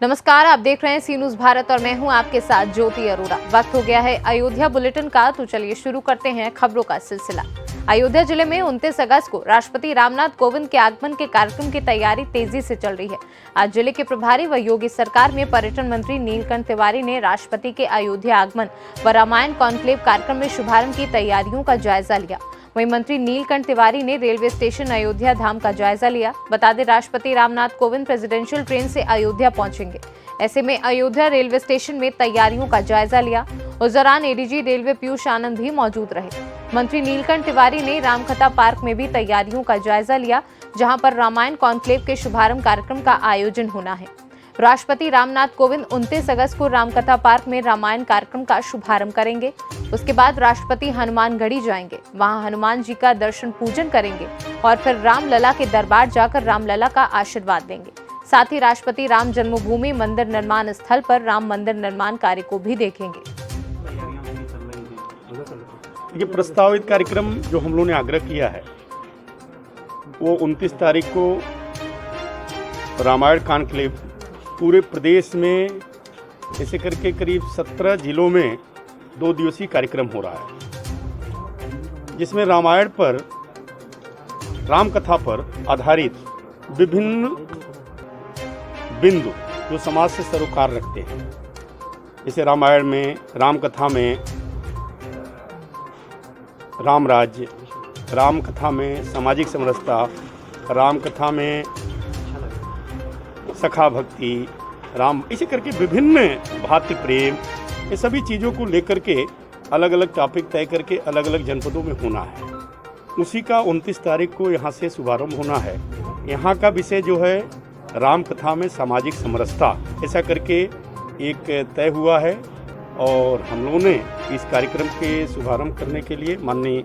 नमस्कार, आप देख रहे हैं सी न्यूज़ भारत और मैं हूं आपके साथ ज्योति अरोड़ा। वक्त हो गया है अयोध्या बुलेटिन का, तो चलिए शुरू करते हैं खबरों का सिलसिला। अयोध्या जिले में 29 अगस्त को राष्ट्रपति रामनाथ कोविंद के आगमन के कार्यक्रम की तैयारी तेजी से चल रही है। आज जिले के प्रभारी व योगी सरकार में पर्यटन मंत्री नीलकंठ तिवारी ने राष्ट्रपति के अयोध्या आगमन व रामायण कॉन्क्लेव कार्यक्रम में शुभारंभ की तैयारियों का जायजा लिया। वहीं मंत्री नीलकंठ तिवारी ने रेलवे स्टेशन अयोध्या धाम का जायजा लिया। बता दें, राष्ट्रपति रामनाथ कोविंद प्रेसिडेंशियल ट्रेन से अयोध्या पहुंचेंगे। ऐसे में अयोध्या रेलवे स्टेशन में तैयारियों का जायजा लिया। उस दौरान एडीजी रेलवे पीयूष आनंद भी मौजूद रहे। मंत्री नीलकंठ तिवारी ने रामकथा पार्क में भी तैयारियों का जायजा लिया, जहां पर रामायण कॉन्क्लेव के शुभारंभ कार्यक्रम का आयोजन होना है। राष्ट्रपति रामनाथ कोविंद 29 अगस्त को रामकथा पार्क में रामायण कार्यक्रम का शुभारंभ करेंगे। उसके बाद राष्ट्रपति हनुमानगढ़ी जाएंगे, वहां हनुमान जी का दर्शन पूजन करेंगे और फिर रामलला के दरबार जाकर रामलला का आशीर्वाद लेंगे। साथ ही राष्ट्रपति राम जन्मभूमि मंदिर निर्माण स्थल पर राम मंदिर निर्माण कार्य को भी देखेंगे। ये प्रस्तावित कार्यक्रम जो हम लोगों ने आग्रह किया है वो 29 तारीख को रामायण कॉन्क्लेव पूरे प्रदेश में ऐसे करके करीब 17 जिलों में 2 दिवसीय कार्यक्रम हो रहा है, जिसमें रामायण पर, रामकथा पर आधारित विभिन्न बिंदु जो समाज से सरोकार रखते हैं, जैसे रामायण में, रामकथा में राम राज्य, रामकथा में सामाजिक समरसता, रामकथा में सखा भक्ति, राम, इसी करके विभिन्न भातृ प्रेम, ये सभी चीज़ों को लेकर के अलग अलग टॉपिक तय करके अलग अलग जनपदों में होना है। उसी का 29 तारीख को यहाँ से शुभारंभ होना है। यहाँ का विषय जो है रामकथा में सामाजिक समरसता, ऐसा करके एक तय हुआ है और हम लोगों ने इस कार्यक्रम के शुभारंभ करने के लिए माननीय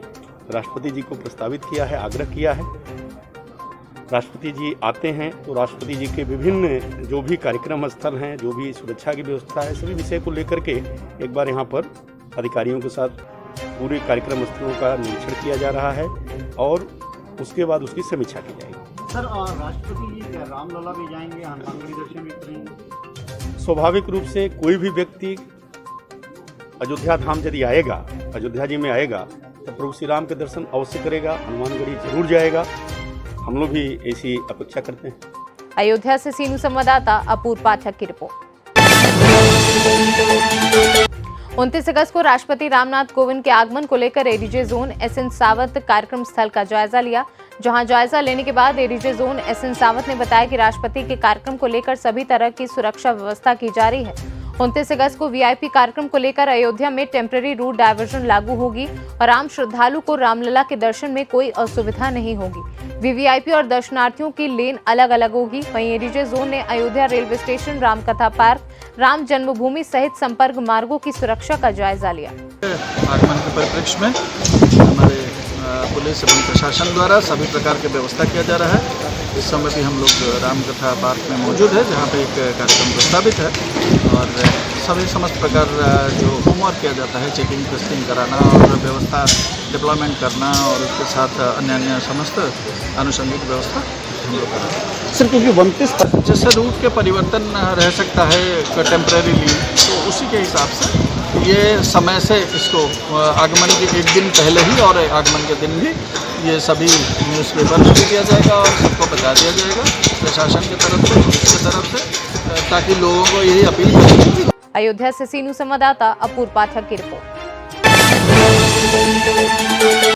राष्ट्रपति जी को प्रस्तावित किया है, आग्रह किया है। राष्ट्रपति जी आते हैं तो राष्ट्रपति जी के विभिन्न जो भी कार्यक्रम स्थल हैं, जो भी सुरक्षा की व्यवस्था है, सभी विषय को लेकर के एक बार यहाँ पर अधिकारियों के साथ पूरे कार्यक्रम स्थलों का निरीक्षण किया जा रहा है और उसके बाद उसकी समीक्षा की जाएगी। सर, और राष्ट्रपति जी क्या रामलला भी जाएंगे, हनुमानगढ़ी दर्शन भी करेंगे? स्वाभाविक रूप से कोई भी व्यक्ति अयोध्या धाम यदि आएगा, अयोध्या जी में आएगा, तो प्रभु श्री राम के दर्शन अवश्य करेगा, हनुमानगढ़ी जरूर जाएगा। हम लोग भी ऐसी अपेक्षा करते हैं। अयोध्या से सी न्यूज़ संवाददाता अपूर्व पाठक की रिपोर्ट। 29 अगस्त को राष्ट्रपति रामनाथ कोविंद के आगमन को लेकर एडीजे जोन एसएन सावत कार्यक्रम स्थल का जायजा लिया, जहां जायजा लेने के बाद एडीजे जोन एसएन सावत ने बताया कि राष्ट्रपति के कार्यक्रम को लेकर सभी तरह की सुरक्षा व्यवस्था की जा रही है। 29 अगस्त को वीआईपी कार्यक्रम को लेकर अयोध्या में टेम्पररी रूट डायवर्जन लागू होगी और आम श्रद्धालु को रामलला के दर्शन में कोई असुविधा नहीं होगी। वीवीआईपी और दर्शनार्थियों की लेन अलग अलग होगी। वहीं एडीजे जोन ने अयोध्या रेलवे स्टेशन, रामकथा पार्क, राम जन्मभूमि सहित संपर्क मार्गों की सुरक्षा का जायजा लिया। आगमन के परिप्रेक्ष्य में हमारे पुलिस एवं प्रशासन द्वारा सभी प्रकार की व्यवस्था किया जा रहा है। इस समय भी हम लोग रामकथा पार्क में मौजूद है, जहाँ पे एक कार्यक्रम प्रस्तावित है और सभी समस्त प्रकार जो होमवर्क किया जाता है, चेकिंग टेस्टिंग कराना और व्यवस्था डिप्लॉयमेंट करना और उसके साथ अन्य समस्त आनुषंगिक व्यवस्था हम लोग कर रहे हैं। सर, क्योंकि 29 जैसे रूट के परिवर्तन रह सकता है टेम्परेरीली, तो उसी के हिसाब से ये समय से इसको आगमन के एक दिन पहले ही और आगमन के दिन भी ये सभी न्यूज़पेपर में भी दिया जाएगा और सबको बता दिया जाएगा प्रशासन की तरफ से, पुलिस की तरफ से, ताकि लोगों को यही अपील करेंगे। अयोध्या से सी न्यूज़ संवाददाता अपूर्व पाठक की रिपोर्ट।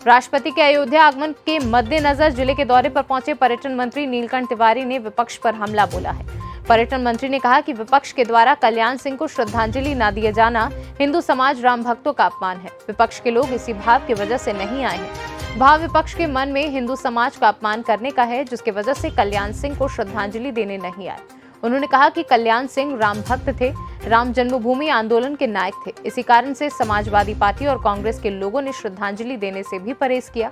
राष्ट्रपति के अयोध्या आगमन के मद्देनजर जिले के दौरे पर पहुंचे पर्यटन मंत्री नीलकंठ तिवारी ने विपक्ष पर हमला बोला है। पर्यटन मंत्री ने कहा कि विपक्ष के द्वारा कल्याण सिंह को श्रद्धांजलि न दिए जाना हिंदू समाज राम भक्तों का अपमान है। विपक्ष के लोग इसी भाव की वजह से नहीं आए हैं। भाव विपक्ष के मन में हिंदू समाज का अपमान करने का है, जिसकी वजह से कल्याण सिंह को श्रद्धांजलि देने नहीं आए। उन्होंने कहा कि कल्याण सिंह राम भक्त थे, राम जन्मभूमि आंदोलन के नायक थे। इसी कारण से समाजवादी पार्टी और कांग्रेस के लोगों ने श्रद्धांजलि देने से भी परहेज किया।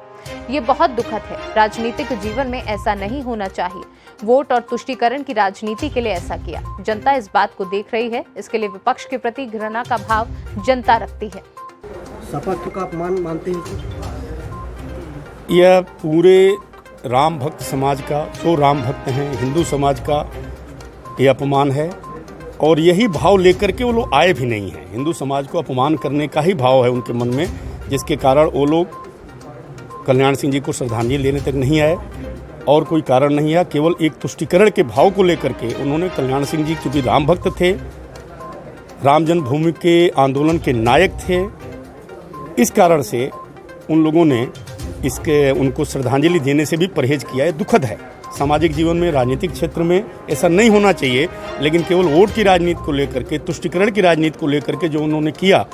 ये बहुत दुखद है। राजनीतिक जीवन में ऐसा नहीं होना चाहिए। वोट और तुष्टीकरण की राजनीति के लिए ऐसा किया। जनता इस बात को देख रही है, इसके लिए विपक्ष के प्रति घृणा का भाव जनता रखती है। सपा का अपमान मानते हैं? यह पूरे राम भक्त समाज का, जो राम भक्त हैं, हिंदू समाज का ये अपमान है। और यही भाव लेकर के वो लोग आए भी नहीं हैं। हिंदू समाज को अपमान करने का ही भाव है उनके मन में, जिसके कारण वो लोग कल्याण सिंह जी को श्रद्धांजलि लेने तक नहीं आए और कोई कारण नहीं है। केवल एक तुष्टीकरण के भाव को लेकर के उन्होंने कल्याण सिंह जी, क्योंकि राम भक्त थे, राम जन्मभूमि के आंदोलन के नायक थे, इस कारण से उन लोगों ने उनको श्रद्धांजलि देने से भी परहेज किया है। दुखद है। सामाजिक जीवन में, राजनीतिक क्षेत्र में ऐसा नहीं होना चाहिए, लेकिन केवल वोट की राजनीति को लेकर के, तुष्टीकरण की राजनीति को लेकर के जो उन्होंने किया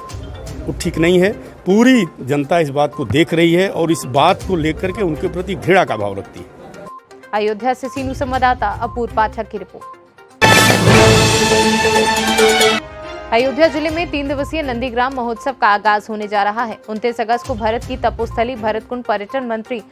वो ठीक नहीं है। पूरी जनता इस बात को देख रही है और इस बात को लेकर के उनके प्रति घृणा का भाव रखती है। अयोध्या से सीनू संवाददाता अपूर्व पाठक की रिपोर्ट। अयोध्या जिले में 3 दिवसीय नंदीग्राम महोत्सव का आगाज होने जा रहा है। 29 अगस्त को भारत की तपोस्थली भरतकुंड पर्यटन मंत्री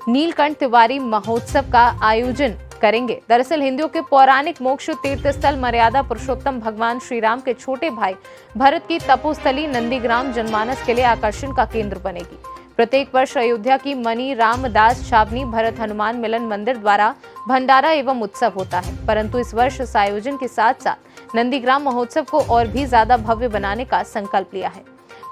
नीलकंठ तिवारी महोत्सव का आयोजन करेंगे। दरअसल हिंदुओं के पौराणिक मोक्ष तीर्थ स्थल मर्यादा पुरुषोत्तम भगवान श्री राम के छोटे भाई भरत की तपोस्थली नंदीग्राम जनमानस के लिए आकर्षण का केंद्र बनेगी। प्रत्येक वर्ष अयोध्या की मणि रामदास छावनी भरत हनुमान मिलन मंदिर द्वारा भंडारा एवं उत्सव होता है, परंतु इस वर्ष इस आयोजन के साथ साथ नंदीग्राम महोत्सव को और भी ज्यादा भव्य बनाने का संकल्प लिया है।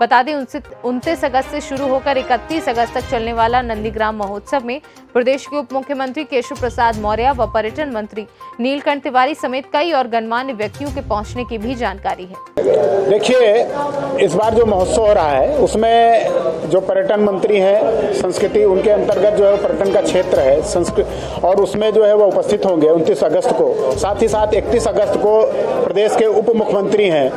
बता दें 29 अगस्त से शुरू होकर 31 अगस्त तक चलने वाला नंदीग्राम महोत्सव में प्रदेश के उप मुख्यमंत्री केशव प्रसाद मौर्य व पर्यटन मंत्री नीलकंठ तिवारी समेत कई और गणमान्य व्यक्तियों के पहुंचने की भी जानकारी है। देखिए, इस बार जो महोत्सव हो रहा है उसमें जो पर्यटन मंत्री हैं, संस्कृति, उनके अंतर्गत जो है पर्यटन का क्षेत्र है संस्कृति, और उसमें जो है वो उपस्थित होंगे 29 अगस्त को। साथ ही साथ 31 अगस्त को प्रदेश के उप मुख्यमंत्री हैं।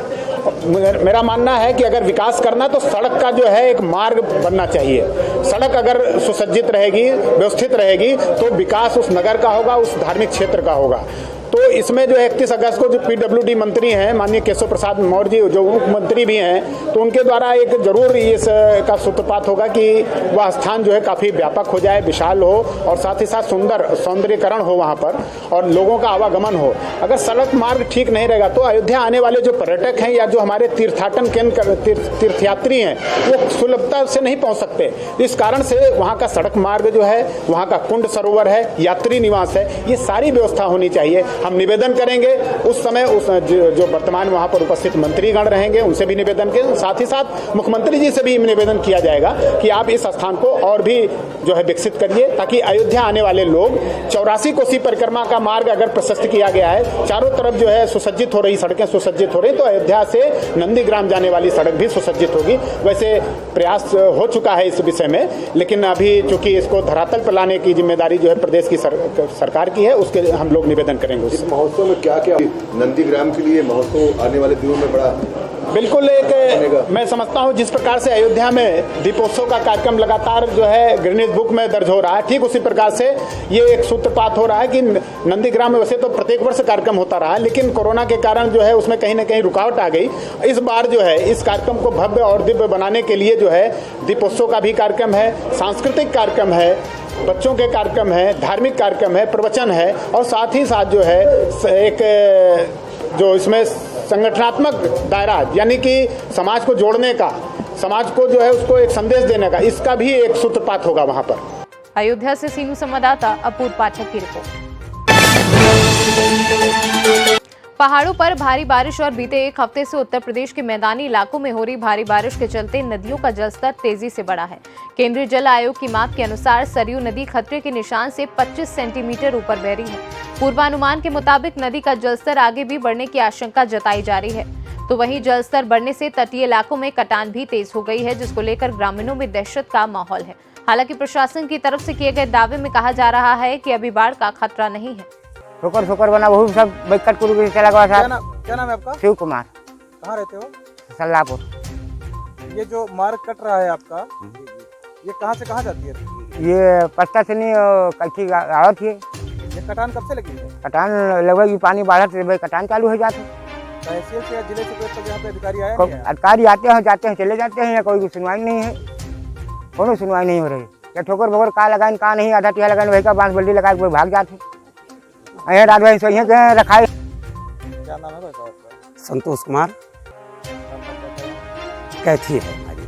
मेरा मानना है कि अगर विकास करना तो सड़क का जो है एक मार्ग बनना चाहिए। सड़क अगर सुसज्जित रहेगी, व्यवस्थित रहेगी तो विकास उस नगर का होगा, उस धार्मिक क्षेत्र का होगा। तो इसमें जो 31 अगस्त को जो पीडब्ल्यूडी मंत्री हैं माननीय केशव प्रसाद मौर्य जी, जो उप मंत्री भी हैं, तो उनके द्वारा एक जरूर इस का सूत्रपात होगा कि वह स्थान जो है काफ़ी व्यापक हो जाए, विशाल हो और साथ ही साथ सुंदर सौंदर्यकरण हो वहाँ पर और लोगों का आवागमन हो। अगर सड़क मार्ग ठीक नहीं रहेगा तो अयोध्या आने वाले जो पर्यटक हैं या जो हमारे तीर्थाटन केंद्र तीर्थयात्री हैं वो सुलभता से नहीं पहुँच सकते। इस कारण से वहाँ का सड़क मार्ग जो है, वहाँ का कुंड सरोवर है, यात्री निवास है, ये सारी व्यवस्था होनी चाहिए। हम निवेदन करेंगे उस समय जो वर्तमान वहां पर उपस्थित मंत्रीगण रहेंगे उनसे भी निवेदन के साथ ही साथ मुख्यमंत्री जी से भी निवेदन किया जाएगा कि आप इस स्थान को और भी जो है विकसित करिए, ताकि अयोध्या आने वाले लोग 84 कोसी परिक्रमा का मार्ग अगर प्रशस्त किया गया है, चारों तरफ जो है सुसज्जित हो रही सड़कें सुसज्जित हो रही, तो अयोध्या से नंदीग्राम जाने वाली सड़क भी सुसज्जित होगी। वैसे प्रयास हो चुका है इस विषय में, लेकिन अभी चूंकि इसको धरातल पर लाने की जिम्मेदारी जो है प्रदेश की सरकार की है, उसके हम लोग निवेदन करेंगे। इस महोत्सव में क्या क्या नंदीग्राम के लिए महोत्सव आने वाले दिनों में बड़ा बिल्कुल एक मैं समझता हूं जिस प्रकार से अयोध्या में दीपोत्सव का कार्यक्रम लगातार जो है गिनीज बुक में दर्ज हो रहा है, ठीक उसी प्रकार से ये एक सूत्रपात हो रहा है कि नंदीग्राम में वैसे तो प्रत्येक वर्ष कार्यक्रम होता रहा है, लेकिन कोरोना के कारण जो है उसमें कहीं ना कहीं रुकावट आ गई। इस बार जो है इस कार्यक्रम को भव्य और दिव्य बनाने के लिए जो है दीपोत्सव का भी कार्यक्रम है, सांस्कृतिक कार्यक्रम है, बच्चों के कार्यक्रम है, धार्मिक कार्यक्रम है, प्रवचन है और साथ ही साथ जो है एक जो इसमें संगठनात्मक दायरा यानी कि समाज को जोड़ने का, समाज को जो है उसको एक संदेश देने का, इसका भी एक सूत्रपात होगा वहां पर। अयोध्या से सीनू संवाददाता अपूर्व पाठक की रिपोर्ट। पहाड़ों पर भारी बारिश और बीते एक हफ्ते से उत्तर प्रदेश के मैदानी इलाकों में हो रही भारी बारिश के चलते नदियों का जलस्तर तेजी से बढ़ा है। केंद्रीय जल आयोग की माप के अनुसार सरयू नदी खतरे के निशान से 25 सेंटीमीटर ऊपर बह रही है। पूर्वानुमान के मुताबिक नदी का जलस्तर आगे भी बढ़ने की आशंका जताई जा रही है। तो वहीं जलस्तर बढ़ने से तटीय इलाकों में कटान भी तेज हो गई है, जिसको लेकर ग्रामीणों में दहशत का माहौल है। हालांकि प्रशासन की तरफ से किए गए दावे में कहा जा रहा है कि अभी बाढ़ का खतरा नहीं है। ठोकर बना वो सब बैकट कुरु चला गया था। क्या नाम है आपका? शिव कुमार। कहाँ रहते हो? सल्लापुर। ये जो मार्ग कट रहा है आपका, ये कहाँ से कहाँ जाती है? ये पस्ता से नहीं कच्ची आवत है। ये कटान कब से लगी है? कटान लगभग पानी बाढ़ से कटान चालू हो जाते हैं। तहसील से या जिले से कोई तक यहाँ पे अधिकारी आया? अधिकारी आते हैं, जाते हैं, चले जाते हैं, या कोई सुनवाई नहीं है, कोई सुनवाई नहीं हो रही। या ठोकर बोकर कहाँ लगाए कहाँ नहीं, आधा टिया लगाए वही का बांस बल्ली लगा के भाग जाते हैं। रात भाई सही रखा है। क्या नाम है आपका? संतोष कुमार। कैथी है हमारी।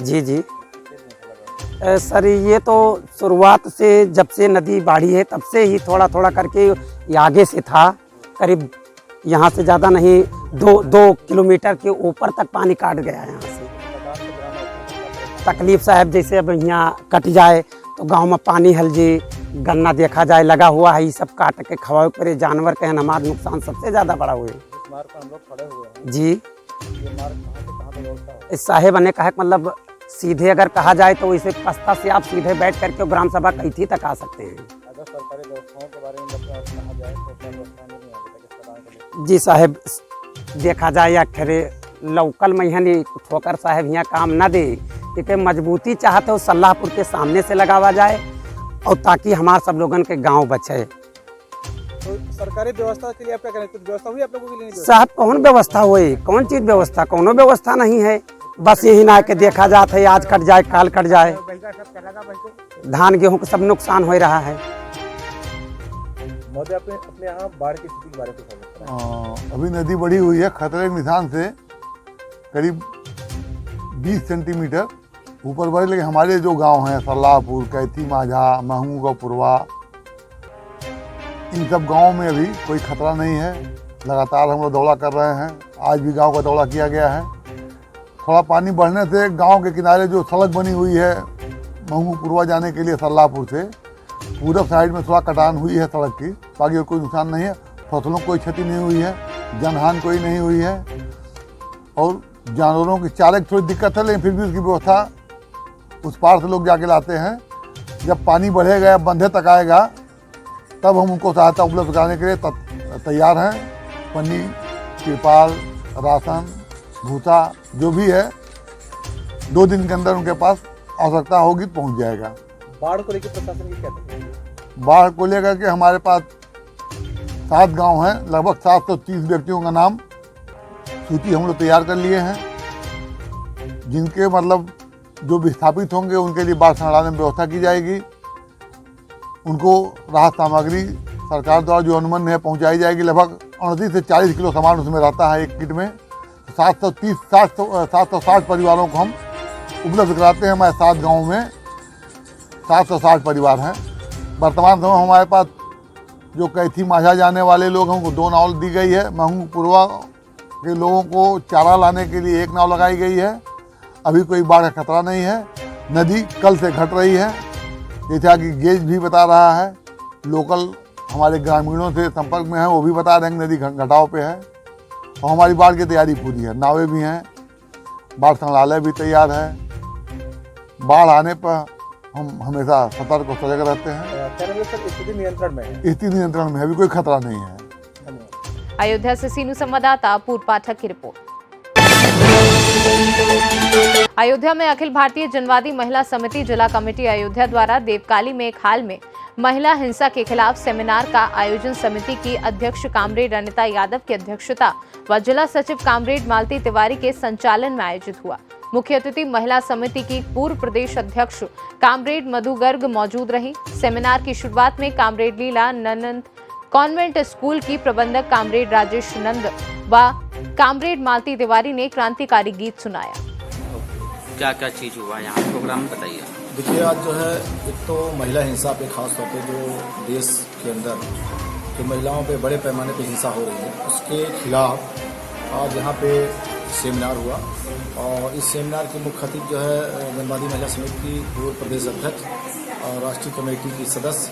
जी जी सर, ये तो शुरुआत से जब से नदी बाढ़ी है तब से ही थोड़ा थोड़ा करके ये आगे से था। करीब यहाँ से ज़्यादा नहीं, 2 किलोमीटर के ऊपर तक पानी काट गया है यहाँ से। तकलीफ साहब जैसे अब यहाँ कट जाए तो गांव में पानी हल जी, गन्ना देखा जाए लगा हुआ है, ये सब काट के खवाए पर जानवर के हमारा नुकसान सबसे ज़्यादा बड़ा हुए। इस मार्ग पर हम लोग खड़े हुए हैं, जी, ये मार्ग कहाँ से व्यवस्था है? इस साहेब ने कहा कि मतलब सीधे अगर कहा जाए तो इसे पस्ता से आप सीधे बैठ करके ग्राम सभा कैथी तक आ सकते हैं। अगर सरकारी व्यवस्थाओं के बारे में कहा जाए तो क्या व्यवस्था नहीं है अभी तक इस प्रकार के लिए? जी साहेब, देखा जाए या खरे लोकल में यहाँ ठोकर साहेब यहाँ काम ना दे, क्योंकि मजबूती चाहते हो सल्लाहपुर के सामने से लगावा जाए और ताकि हमारे सब लोगन के गांव बचे। तो सरकारी व्यवस्था के लिए आप क्या करें? कुछ व्यवस्था हुई आप लोगों के लिए? नहीं साहब कौन व्यवस्था हुई, कौन चीज़ व्यवस्था, कोनो व्यवस्था नहीं है। बस यही ना के देखा जाता है आज कट जाए काल कट जाए, धान गेहूँ का सब नुकसान हो रहा है। महोदय अपने यहाँ बाढ़ की स्थिति के बारे में बताएं। अभी नदी बढ़ी हुई है, खतरे के निशान से करीब 20 सेंटीमीटर ऊपर बढ़ी, लेकिन हमारे जो गांव हैं सल्लाहपुर, कैथी माझा, महू गौपुरवा, इन सब गांवों में अभी कोई खतरा नहीं है। लगातार हम लोग दौड़ा कर रहे हैं, आज भी गांव का दौड़ा किया गया है। थोड़ा पानी बढ़ने से गांव के किनारे जो सड़क बनी हुई है महू पुरवा जाने के लिए सल्लाहपुर से, पूरब साइड में थोड़ा कटान हुई है सड़क की, बाकी और कोई नुकसान नहीं है। फसलों को कोई क्षति नहीं हुई है, जनहानि कोई नहीं हुई है, और जानवरों की चारे की थोड़ी दिक्कत है, लेकिन फिर भी उसकी व्यवस्था उस पार से लोग जाके लाते हैं। जब पानी बढ़ेगा या बंधे तक आएगा तब हम उनको सहायता उपलब्ध कराने के लिए तैयार हैं। पन्नी, तिरपाल, राशन, भूसा जो भी है 2 दिन के अंदर उनके पास आवश्यकता होगी तो पहुँच जाएगा। बाढ़ को लेकर प्रशासन की क्या तैयारी है? बाढ़ को लेकर के हमारे पास 7 गांव हैं, लगभग 730 व्यक्तियों का नाम सूची हम लोग तैयार कर लिए हैं, जिनके मतलब जो विस्थापित होंगे उनके लिए बाढ़ संग्रहालय में व्यवस्था की जाएगी। उनको राहत सामग्री सरकार द्वारा जो अनुमन है पहुंचाई जाएगी। लगभग 29 से 40 किलो सामान उसमें रहता है एक किट में। 760 परिवारों को हम उपलब्ध कराते हैं। हमारे 7 गाँव में 760 परिवार हैं। वर्तमान समय हमारे पास जो कैथी माझा जाने वाले लोग हैं उनको 2 नाव दी गई है। महू पुरवा के लोगों को चारा लाने के लिए 1 नाव लगाई गई है। अभी कोई बाढ़ का खतरा नहीं है। नदी कल से घट रही है, जैसा कि गेज भी बता रहा है। लोकल हमारे ग्रामीणों से संपर्क में हैं, वो भी बता रहे हैं कि नदी घटाव पे है, और हमारी बाढ़ की तैयारी पूरी है। नावें भी हैं, बाढ़ संग्रहालय भी तैयार है। बाढ़ आने पर हम हमेशा सतर्क और सजग रहते हैं। स्थिति नियंत्रण में है? स्थिति नियंत्रण में है, अभी कोई खतरा नहीं है। अयोध्या से सीनू संवाददाता पूर्व पाठक की रिपोर्ट। अयोध्या में अखिल भारतीय जनवादी महिला समिति जिला कमेटी अयोध्या द्वारा देवकाली में एक हाल में महिला हिंसा के खिलाफ सेमिनार का आयोजन समिति की अध्यक्ष कामरेड अनिता यादव की अध्यक्षता व जिला सचिव कामरेड मालती तिवारी के संचालन में आयोजित हुआ। मुख्य अतिथि महिला समिति की पूर्व प्रदेश अध्यक्ष कामरेड मधु गर्ग मौजूद रही। सेमिनार की शुरुआत में कामरेड लीला नंद कॉन्वेंट स्कूल की प्रबंधक कामरेड राजेश नंद व कामरेड मालती तिवारी ने क्रांतिकारी गीत सुनाया। क्या क्या चीज़ हुआ यहाँ प्रोग्राम में बताइए। देखिए, आज जो है एक तो महिला हिंसा पे खास तौर पे जो देश के अंदर जो महिलाओं पे बड़े पैमाने पे हिंसा हो रही है उसके खिलाफ आज यहाँ पे सेमिनार हुआ, और इस सेमिनार के मुख्य अतिथि जो है जनवादी महिला समिति की पूर्व प्रदेश अध्यक्ष और राष्ट्रीय कमेटी की सदस्य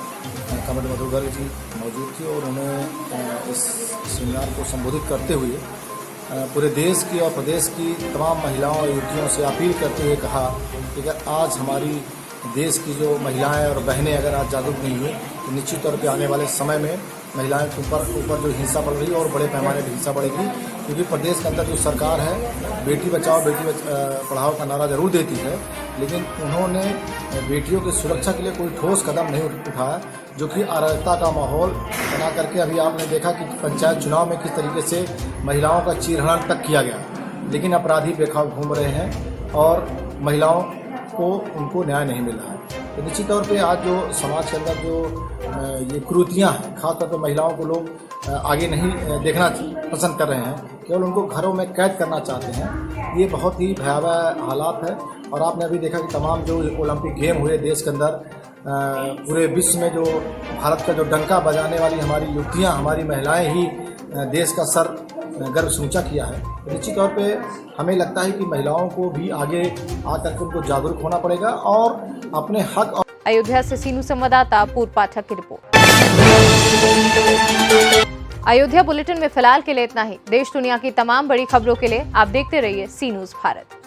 कामरेड मधु गर्ग जी मौजूद थी, और उन्होंने इस सेमिनार को संबोधित करते हुए पूरे देश की और प्रदेश की तमाम महिलाओं और युवतियों से अपील करते हुए कहा कि अगर आज हमारी देश की जो महिलाएं और बहनें अगर आज जागरूक नहीं हुई तो निश्चित तौर पे आने वाले समय में महिलाएं के ऊपर जो हिंसा बढ़ रही है और बड़े पैमाने पर हिंसा बढ़ेगी, क्योंकि प्रदेश के अंदर जो सरकार है बेटी बचाओ बेटी पढ़ाओ का नारा जरूर देती है, लेकिन उन्होंने बेटियों की सुरक्षा के लिए कोई ठोस कदम नहीं उठाया, जो कि अराजकता का माहौल बना करके अभी आपने देखा कि पंचायत चुनाव में किस तरीके से महिलाओं का चीरहरण तक किया गया, लेकिन अपराधी बेखौफ घूम रहे हैं और महिलाओं को उनको न्याय नहीं मिल रहा है। तो निश्चित तौर पे आज जो समाज के अंदर जो ये कुरीतियाँ हैं, खासतौर पर महिलाओं को लोग आगे नहीं देखना पसंद कर रहे हैं, केवल उनको घरों में कैद करना चाहते हैं, ये बहुत ही भयावह हालात है। और आपने अभी देखा कि तमाम जो ओलंपिक गेम हुए देश के अंदर, पूरे विश्व में जो भारत का जो डंका बजाने वाली हमारी युवतियाँ, हमारी महिलाएं ही देश का सर गर्व से ऊंचा किया है। निश्चित तौर पे हमें लगता है कि महिलाओं को भी आगे आकर के उनको जागरूक होना पड़ेगा और अपने हक और अयोध्या से सीनू संवाददाता पूर्व पाठक की रिपोर्ट। अयोध्या बुलेटिन में फिलहाल के लिए इतना ही। देश दुनिया की तमाम बड़ी खबरों के लिए आप देखते रहिए सी न्यूज़ भारत।